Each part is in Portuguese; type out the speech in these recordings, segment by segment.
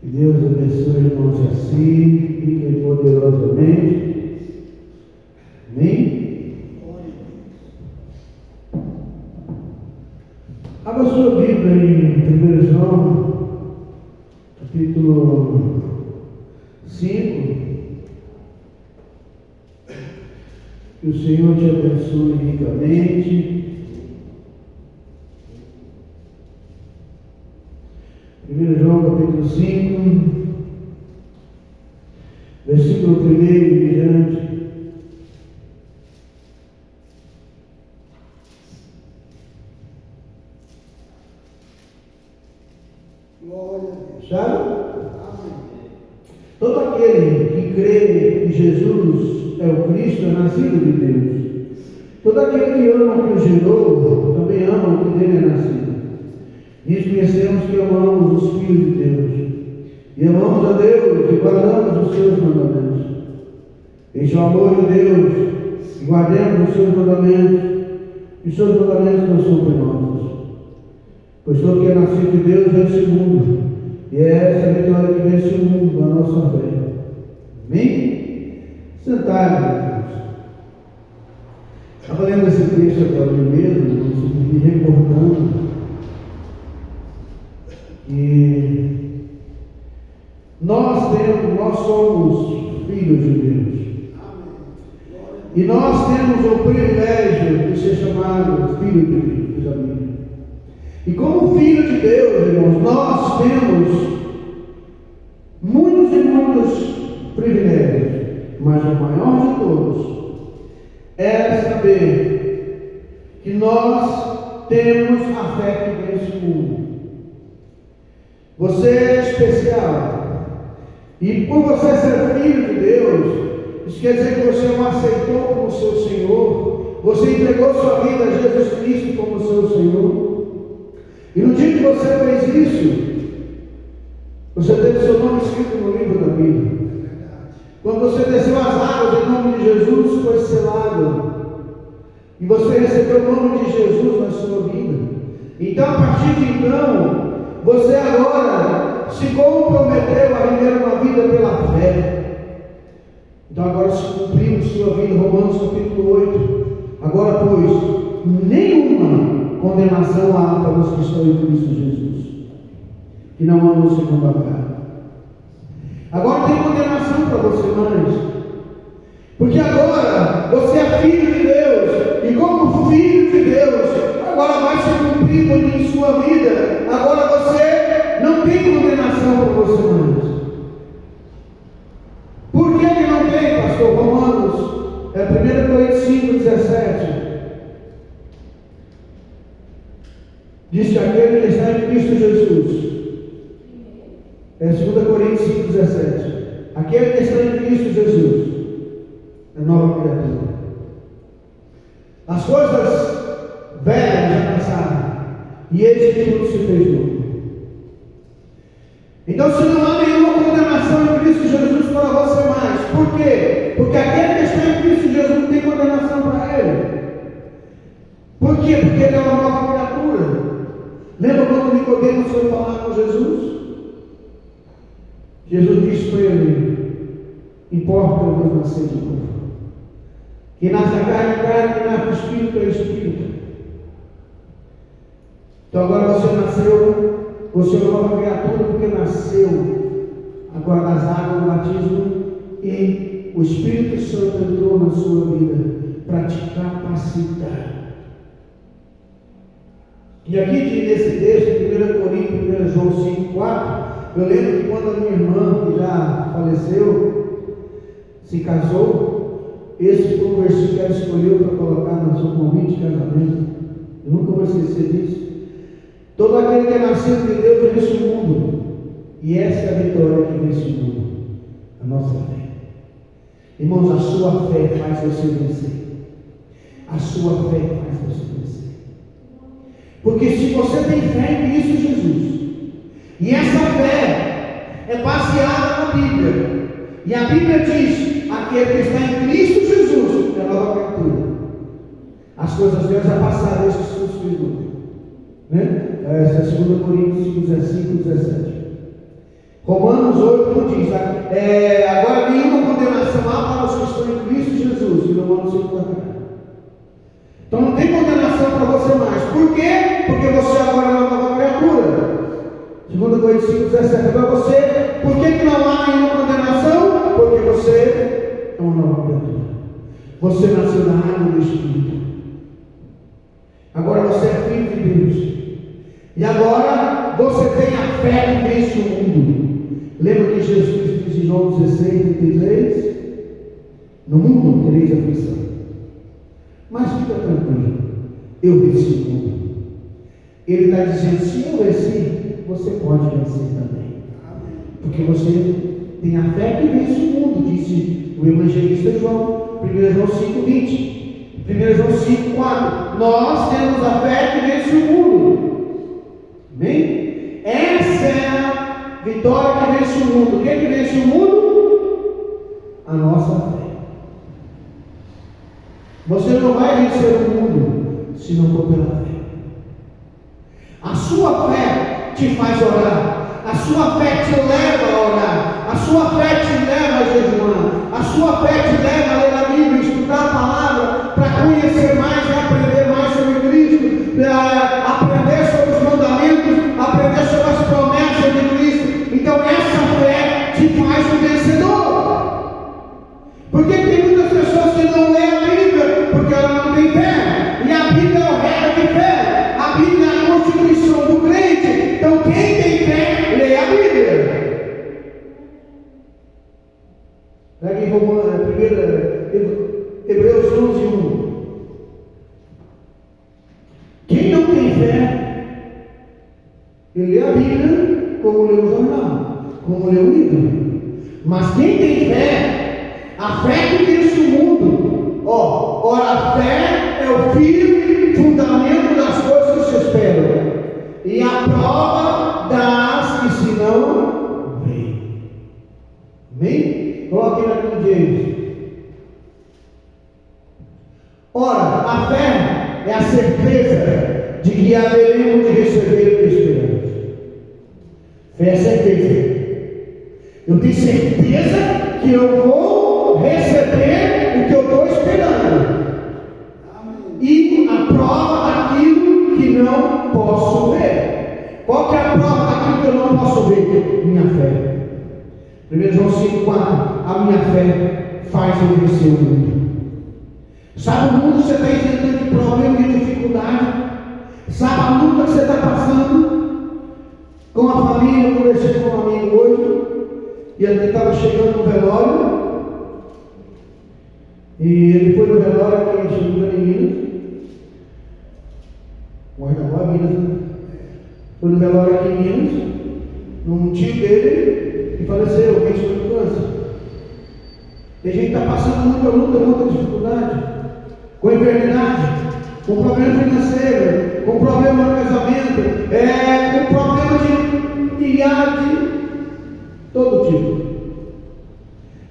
Que Deus abençoe, irmãos, assim, fiquem poderosamente. Amém? Abra sua Bíblia em 1 João, capítulo 5. Que o Senhor te abençoe ricamente. 1 João capítulo 5, versículo 1 em diante. Glória a Deus. Sabe? Amém. Todo aquele que crê que Jesus é o Cristo é nascido de Deus. Todo aquele que ama o que o gerou também ama o que dele é nascido. Nisso conhecemos que amamos os filhos de Deus, e amamos a Deus e guardamos os seus mandamentos. Este é o amor de Deus, e guardemos os seus mandamentos, e os seus mandamentos não são penosos. Pois todo que é nascido de Deus vence o mundo, e é essa a vitória que vence o mundo, a nossa fé. Amém? Sentai, irmãos. Estava lendo esse texto agora mesmo, me recordando que nós somos filhos de Deus. E nós temos o privilégio de ser chamados filhos de Deus, diz a Bíblia. E como filho de Deus, irmãos, nós temos muitos e muitos privilégios, mas o maior de todos é saber que nós temos a fé que vence o mundo. Você é especial, e por você ser filho de Deus, isso quer dizer que você o aceitou como seu Senhor, você entregou sua vida a Jesus Cristo como seu Senhor, e no dia que você fez isso, você teve seu nome escrito no livro da Bíblia. Quando você desceu as águas em nome de Jesus, foi selado, e você recebeu o nome de Jesus na sua vida. Então, a partir de então, você agora se comprometeu a viver uma vida pela fé. Então agora se cumpriu em sua vida, Romanos capítulo 8. Agora, pois, nenhuma condenação há para os que estão em Cristo Jesus, que não amam segundo a carne. Agora tem condenação para você, mães, porque agora você é filho de Deus, e como filho de Deus, agora vai se cumprir em sua vida. Agora você não tem condenação para você, mães. Por que não tem, pastor? Romanos, 1 Coríntios 5,17. Diz que aquele que está em Cristo Jesus. 2 Coríntios 5,17. Aquele que está em Cristo Jesus é nova criatura. As coisas velhas já passaram, e eis que tudo se fez novo. Então, se não há nenhuma condenação em Cristo Jesus para você mais, por quê? Porque aquele que está em Cristo Jesus não tem condenação para ele. Por quê? Porque ele é uma nova criatura. Lembra quando Nicodemo foi falar com Jesus? Jesus disse para ele: importa eu nascer de novo. Quem nasce da carne é carne, quem nasce do espírito é espírito. Então agora você nasceu, você é uma nova criatura porque nasceu agora das águas do batismo, e o Espírito Santo entrou na sua vida para te capacitar. E aqui nesse texto, 1 Coríntios, 1 João 5,4, eu lembro que quando a minha irmã, que já faleceu, se casou, esse foi o versículo que ela escolheu para colocar no seu convite de casamento. Eu nunca vou esquecer disso. Todo aquele que é nascido de Deus vence o mundo, e essa é a vitória que vence o mundo, a nossa fé. Irmãos, a sua fé faz você vencer. A sua fé faz você vencer. Porque se você tem fé em Cristo Jesus, e essa fé é baseada na Bíblia, e a Bíblia diz: aquele que está em Cristo Jesus é nova criatura. As coisas velhas já passaram, esses que se fez novo. Essa é 2 Coríntios 5, 17. Romanos 8 não diz, agora nenhuma condenação há para os que estão em Cristo Jesus, que não vão ser condenados. Então não tem condenação para você mais. Por quê? Porque você agora é uma nova criatura. 2 Coríntios 5:17. Agora você, por que não há nenhuma condenação? Porque você é uma nova criatura. Você nasceu da água do Espírito. Agora você é filho de Deus. E agora você tem a fé que vence o mundo. Lembra que Jesus Cristo disse em João 16:33? No mundo tereis aflição. Mas fica tranquilo, eu venci o mundo. Ele está dizendo, se eu venci, você pode vencer também. Porque você tem a fé que vence o mundo, disse o evangelista João, 1 João 5:20, 1 João 5:4. Nós temos a fé que vence o mundo. Amém? Essa é a vitória que vence o mundo. O que vence o mundo? A nossa fé. Você não vai vencer o mundo se não for pela fé. A sua fé te faz orar. A sua fé te leva a orar. A sua fé te leva a jejuar. A sua fé te leva a ler a Bíblia, estudar a palavra, para conhecer mais e aprender mais sobre Cristo, aprender sobre os mandamentos, aprender sobre as promessas de Cristo. Então essa fé te faz um vencedor. Porque tem muitas pessoas que não lêem a Bíblia, porque ela não tem fé. E a Bíblia é o regra de fé. A Bíblia é a constituição do crente. Então quem tem fé, lê a Bíblia. Pega em Hebreus 11:1. Quem não tem fé, ele lê a Bíblia como lê o jornal, como lê o livro. Mas quem tem fé, a fé que vence o mundo. Ora, a fé é o firme fundamento das coisas que se esperam, e a prova das que se não veem. Amém? Coloque na King James. Ora, a fé é a certeza de que haveremos de receber o que esperamos. Fé é certeza. Eu tenho certeza que eu vou receber o que eu estou esperando. E a prova daquilo que não posso ver. Qual que é a prova daquilo que eu não posso ver? Minha fé. 1 João 5:4. A minha fé faz eu vencer o mundo. Sabe o mundo que você está enfrentando de problema e dificuldade? Sabe a luta que você está passando? Com a família, eu conversei com um amigo hoje, e ele estava chegando no velório, e ele foi no velório aqui, chegou em Minas, Guarda-Boa, Minas, foi no velório aqui em Minas, num tio dele, que faleceu, vítima do câncer. Tem gente que está passando muita luta, muita dificuldade, com enfermidade, com problema financeiro, com problema no casamento, com problema de milhares, todo tipo.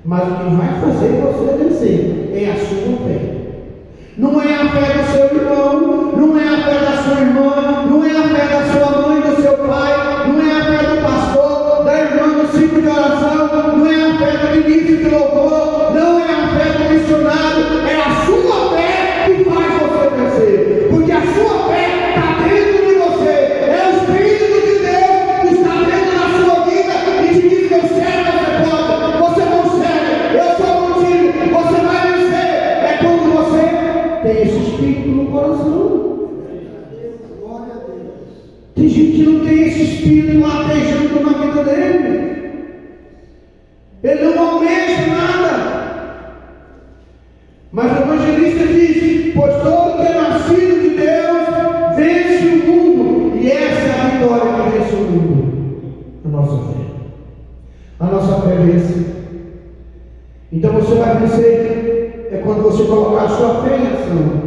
Mas o que vai fazer você vencer é a sua fé. Não é a fé do seu irmão, não é a fé da sua irmã, não é a fé da sua mãe, do seu pai, não é a fé do pastor, da irmã do ciclo de oração, não é a fé do ministro de louvor, não é a fé do missionário, é a sua fé que faz você vencer. Porque a sua fé está dentro de você, é o Espírito de Deus que está dentro da sua vida e te diz: eu sei que você pode, você consegue, eu sou contigo, você vai vencer. É quando você tem esse Espírito no coração. Tem gente que não tem esse Espírito latejando na vida dele. Ele não almeja nada. Mas o evangelista diz: pois todo que é nascido de Deus vence o mundo. E essa é a vitória que vence o mundo. A nossa fé. A nossa fé vence. Então você vai vencer é quando você colocar a sua fé em ação.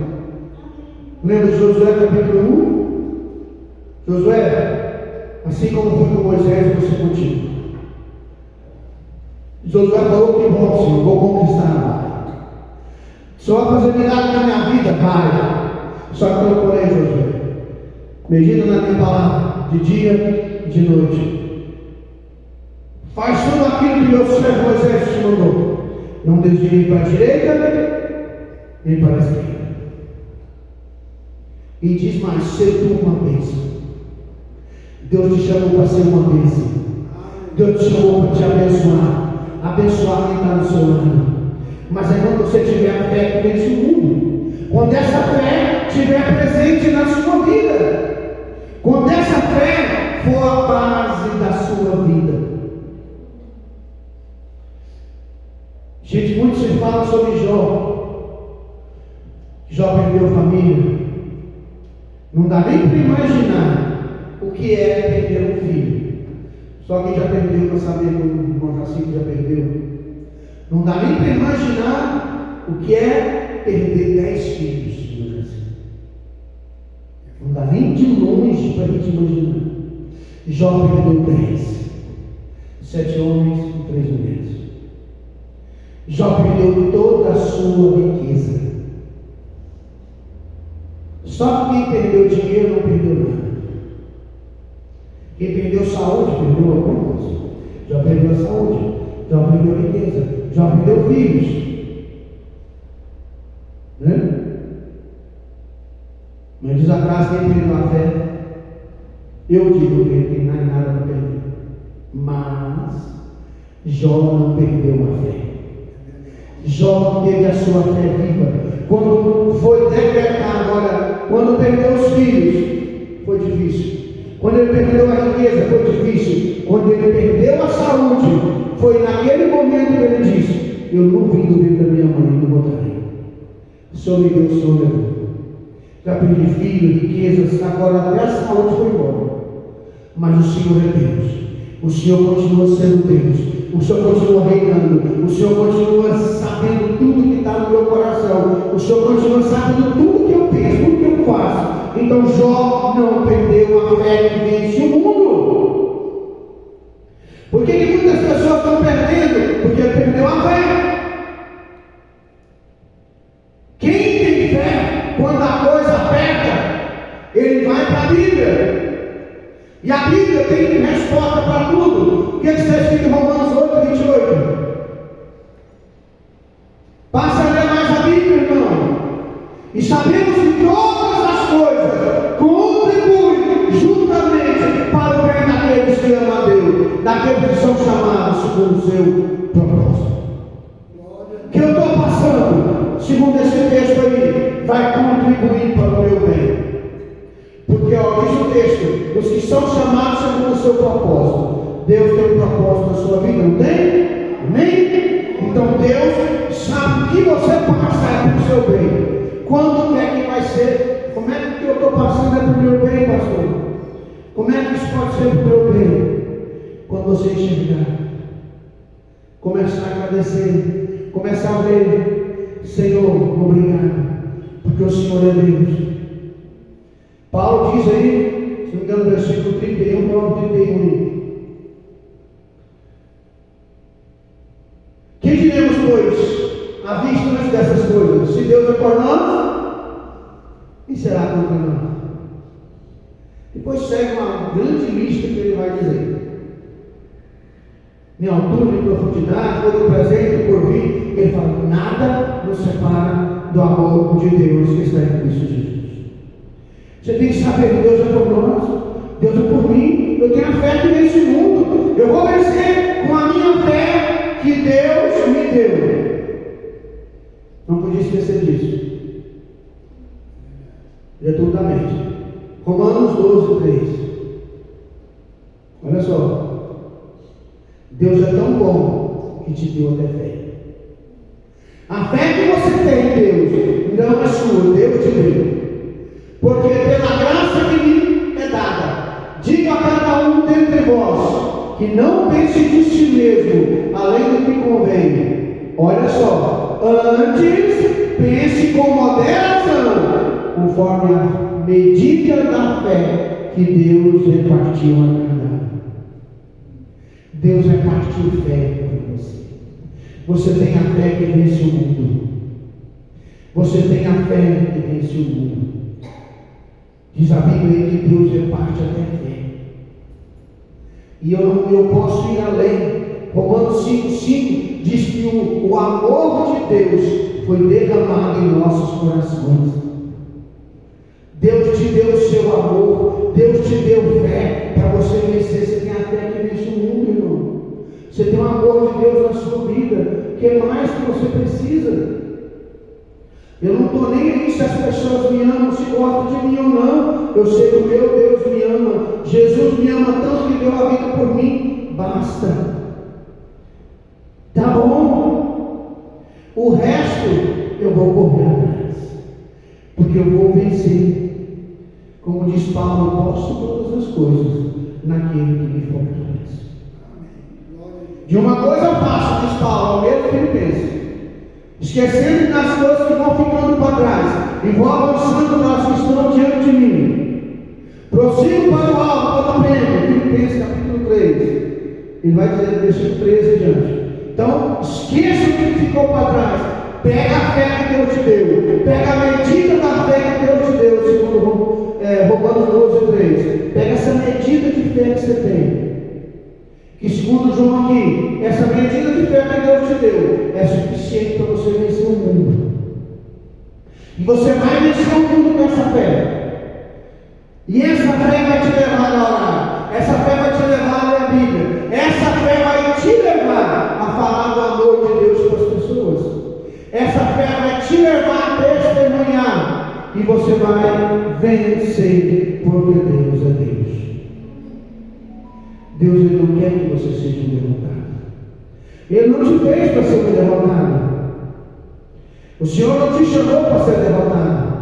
Lembra de Josué capítulo 1? Josué, assim como foi com Moisés, eu vou ser contigo. Josué falou: que bom, Senhor, vou conquistar. Só vai fazer milagre na minha vida? Vai. Só que eu porém, Josué, medita na minha palavra, de dia e de noite, Faz tudo aquilo que meu servo Moisés te mandou. Não desvie nem para a direita, nem para a esquerda. E diz mais: ser tu uma bênção. Deus te chamou para ser uma bênção. Deus te chamou para te abençoar. Abençoar quem está no seu lado. Mas é quando você tiver a fé que vence o mundo. Quando essa fé estiver presente na sua vida. Quando essa fé for a base da sua vida. Gente, muito se fala sobre Jó. Jó perdeu família. Não dá nem para imaginar o que é perder um filho. Só quem já perdeu para saber que o irmão Jacinto já perdeu. Não dá nem para imaginar o que é perder 10 filhos, irmão Jacinto. Não dá nem de longe para a gente imaginar. Jó perdeu 10. 7 homens e 3 mulheres. Jó perdeu toda a sua riqueza. Só quem perdeu dinheiro não perdeu nada. Quem perdeu saúde, perdeu alguma coisa. Já perdeu a saúde, já perdeu a riqueza, já perdeu filhos. Né? Mas diz a frase: quem perdeu a fé, eu digo que não é nada para perder. Mas Jó não perdeu a fé. Jó teve a sua fé viva. Quando foi decretar agora, quando perdeu os filhos, foi difícil. Quando ele perdeu a riqueza, foi difícil. Quando ele perdeu a saúde, foi naquele momento que ele disse: eu não vim do ventre da minha mãe, não botarei. O Senhor me deu, o Senhor me deu. Já perdi filho, riquezas, agora até a saúde foi embora. Mas o Senhor é Deus. O Senhor continua sendo Deus. O Senhor continua reinando. O Senhor continua sabendo tudo que está no meu coração. O Senhor continua sabendo tudo que eu penso, tudo que eu faço. Então Jó não perdeu a fé que vence o mundo. Por que muitas pessoas estão perdendo? Porque ele perdeu a fé. Quem tem fé, quando a coisa aperta, ele vai para a Bíblia. E a Bíblia tem resposta para tudo. O que está escrito em Romanos 8:28? Passa a ler mais a Bíblia, irmão. E sabemos que todas as coisas contribuem juntamente para o bem daqueles que amam a Deus, daqueles que são chamados segundo o seu propósito. O que eu estou passando, segundo esse texto aí, vai contribuir para o meu bem. Porque, diz o texto: os que são chamados segundo o seu propósito. Deus tem um propósito na sua vida, não tem? Amém? Então Deus sabe o que você passa é para o seu bem. Quando é que vai ser? Como é que eu estou passando é para o meu bem, pastor? Como é que isso pode ser para o meu bem? Quando você enxergar, começar a agradecer, começar a ver: Senhor, obrigado, porque o Senhor é Deus. Paulo diz aí, se não me engano, no versículo 31 para 31. Que diremos, pois, à vista dessas coisas? Se Deus é por nós, e será contra nós? Depois segue uma grande lista que ele vai dizer. Em altura, em profundidade, todo presente, por vir. Ele fala: nada nos separa do amor de Deus que está em Cristo Jesus. Você tem que saber que Deus é por nós, Deus é por mim. Eu tenho a fé que vence o mundo. Eu vou vencer com a minha fé que Deus me deu. Não podia esquecer disso. Diretor da mente. Romanos 12:3. Olha só. Deus é tão bom que te deu até fé. A fé que você tem em Deus não é sua, Deus te deu. Porque pela graça que me é dada, digo a cada um dentre vós, que não pense de si mesmo, além do que convém. Olha só, antes pense com moderação, conforme a medida da fé que Deus repartiu a cada um. Deus repartiu fé para você. Você tem a fé que vence o mundo. Você tem a fé que vence o mundo. Diz a Bíblia que Deus reparte até fé. E eu posso ir além. Romanos 5,5 diz que o amor de Deus foi derramado em nossos corações. Deus te deu o seu amor, Deus te deu fé para você vencer. Você tem a fé que vence o mundo, irmão. Você tem o amor de Deus na sua vida. O que mais que você precisa? Eu não estou nem aí se as pessoas me amam, se gostam de mim ou não. Eu sei que o meu Deus me ama. Jesus me ama tanto que deu a vida por mim. Basta. Tá bom. O resto eu vou correr atrás. Porque eu vou vencer. Como diz Paulo, eu posso todas as coisas naquele que me fortalece. De uma coisa fácil, diz Paulo, ao mesmo que ele pensa. Esquecendo das coisas que vão ficando para trás e vão avançando para as que estão diante de mim. Prossigo para o alto, para o prêmio. Filipenses capítulo 3. Ele vai dizer no versículo 13 e diante. Então, esqueça o que ficou para trás. Pega a fé que Deus te deu. Pega a medida da fé que Deus te deu, segundo Romanos 12:3. Pega essa medida de fé que você tem. Que segundo João aqui, essa medida de fé que Deus te deu é suficiente para você vencer o mundo. E você vai vencer o mundo com essa fé. E essa fé vai te levar a orar. Essa fé vai te levar a ler a Bíblia. Essa fé vai te levar a falar do amor de Deus para as pessoas. Essa fé vai te levar a testemunhar. E você vai vencer, porque Deus é Deus. Deus ele não quer que você seja um derrotado. Ele não te fez para ser um derrotado. O Senhor não te chamou para ser derrotado.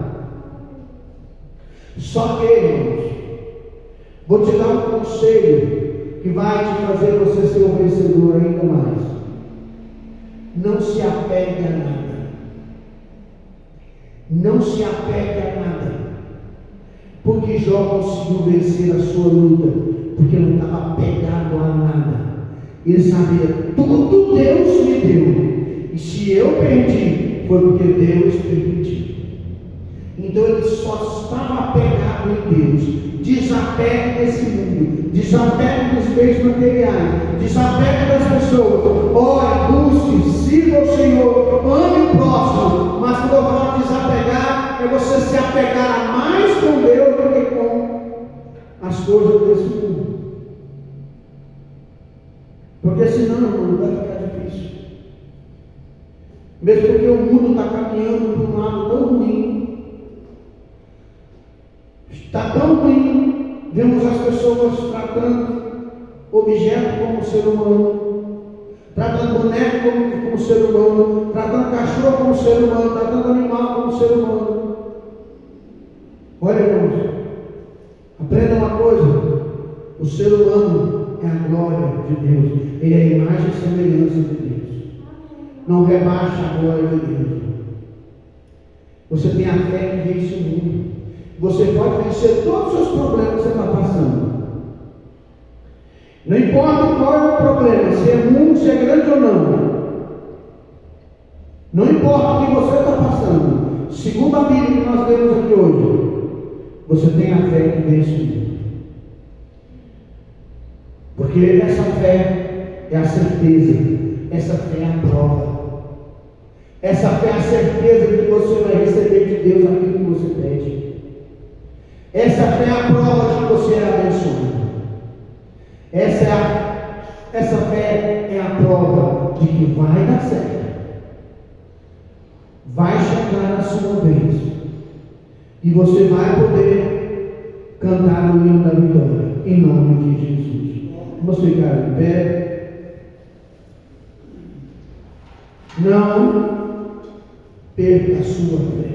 Só que, irmãos, vou te dar um conselho que vai te fazer você ser um vencedor ainda mais. Não se apegue a nada. Não se apegue a nada. Porque Jó conseguiu vencer a sua luta. Porque não estava apegado a nada. Ele sabia, tudo Deus me deu. E se eu perdi, foi porque Deus permitiu. Então ele só estava apegado em Deus. Desapegue desse mundo. Desapegue dos bens materiais. Desapegue das pessoas. Ore, busque, sirva o Senhor. Ame o próximo. Mas quando eu falo desapegar, é você se apegar mais com Deus do que com as coisas desse mundo. Porque senão, irmão, vai ficar difícil. Mesmo porque o mundo está caminhando para um lado tão ruim. Está tão ruim. Vemos as pessoas tratando objeto como ser humano, tratando boneco como ser humano, tratando cachorro como ser humano, tratando animal como ser humano. Olha, irmãos, aprenda uma coisa: o ser humano é a glória de Deus, ele é a imagem e semelhança de Deus. Não rebaixa a glória de Deus. Você tem a fé que vence o mundo. Você pode vencer todos os problemas que você está passando. Não importa qual é o problema, se é muito, se é grande ou não. Não importa o que você está passando. Segundo a Bíblia que nós lemos aqui hoje, você tem a fé que vence o mundo. Porque essa fé é a certeza. Essa fé é a prova. Essa fé é a certeza de que você vai receber de Deus aquilo que você pede. Essa fé é a prova de que você é abençoado. Essa fé é a prova de que vai dar certo. Vai chegar a sua vez. E você vai poder cantar o hino da vitória. Em nome de Jesus. Vamos ficar em pé. Não perca a sua fé.